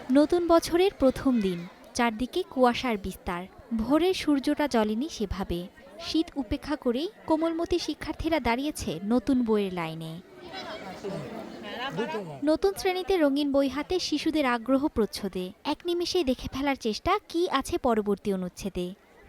নতুন বছরের প্রথম দিন, চারদিকে কুয়াশার বিস্তার। ভোরের সূর্যটা জ্বলেনি সেভাবে। শীত উপেক্ষা করেই কোমলমতি শিক্ষার্থীরা দাঁড়িয়েছে নতুন বইয়ের লাইনে। নতুন শ্রেণীতে রঙিন বই হাতে শিশুদের আগ্রহ প্রচ্ছদে। এক নিমেষেই দেখে ফেলার চেষ্টা কি আছে পরবর্তী অনুচ্ছেদে।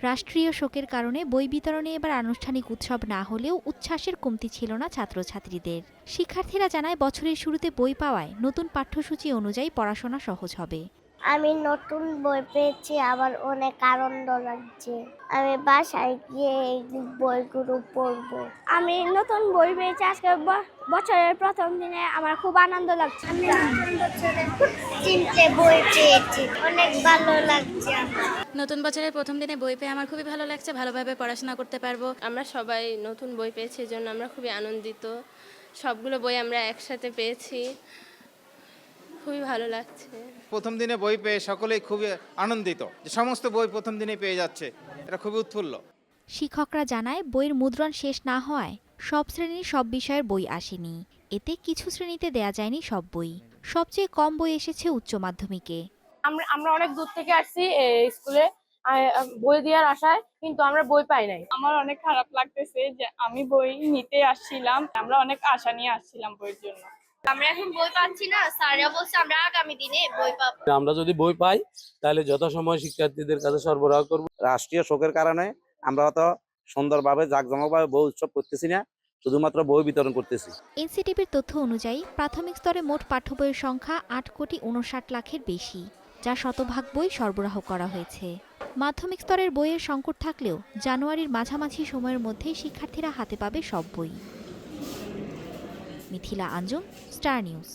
রাষ্ট্রীয় শোকের কারণে বই বিতরণে এবার আনুষ্ঠানিক উৎসব না হলেও উচ্ছ্বাসের কমতি ছিল না ছাত্রছাত্রীদের। শিক্ষার্থীরা জানায় বছরের শুরুতে বই পাওয়ায় নতুন পাঠ্যসূচি অনুযায়ী পড়াশোনা সহজ হবে। আমি নতুন বই পেয়েছি, আমার অনেক আনন্দ লাগছে। আমি বাসায় গিয়ে এই বইগুলো পড়বো। আমি নতুন বই পেয়েছি আজকে বছরের প্রথম দিনে, আমার খুব আনন্দ লাগছে। আমি নতুন বছরে 3টে বই পেয়েছি, অনেক ভালো লাগছে আমার। নতুন বছরের প্রথম দিনে বই পেয়ে আমার খুবই ভালো লাগছে, ভালোভাবে পড়াশোনা করতে পারবো। আমরা সবাই নতুন বই পেয়েছি, এজন্য আমরা খুবই আনন্দিত। সবগুলো বই আমরা একসাথে পেয়েছি, খুবই ভালো লাগছে। প্রথম দিনে বই পেয়ে সকলেই খুবই আনন্দিত যে সমস্ত বই প্রথম দিনে পেয়ে যাচ্ছে, এটা খুবই উৎফুল্ল। শিক্ষকরা জানায় বইয়ের মুদ্রণ শেষ না হওয়ায় সব শ্রেণীর সব বিষয়ের বই আসেনি। এতে কিছু শ্রেণীতে দেয়া যায়নি সব বই। সবচেয়ে কম বই এসেছে উচ্চ মাধ্যমিকে। আমরা অনেক দূর থেকে আসছি স্কুলে বই দেওয়ার আশায়, কিন্তু আমরা বই পাই নাই। আমার অনেক খারাপ লাগতেছে যে আমি বই নিতে আসছিলাম, আমরা অনেক আশা নিয়ে আসছিলাম বইয়ের জন্য। আমরা এখন বই পাচ্ছি না, স্যাররা বলছে আমরা আগামী দিনে বই পাবো। আমরা যদি বই পাই তাহলে যথাসময়ে শিক্ষার্থীদের কাছে সরবরাহ করব। রাষ্ট্রীয় শোকের কারণে আমরা অত সুন্দরভাবে জাঁকজমকভাবে বই উৎসব করতেছি না, শুধুমাত্র বই বিতরণ করতেছি। এনসিটিভির তথ্য অনুযায়ী প্রাথমিক স্তরে মোট পাঠ্য বইয়ের সংখ্যা 8,59,00,000-এর বেশি, যা শতভাগ বই সরবরাহ করা হয়েছে। মাধ্যমিক স্তরের বইয়ের সংকট থাকলেও জানুয়ারির মাঝামাঝি সময়ের মধ্যেই শিক্ষার্থীরা হাতে পাবে সব বই। Mithila Anjum, star news.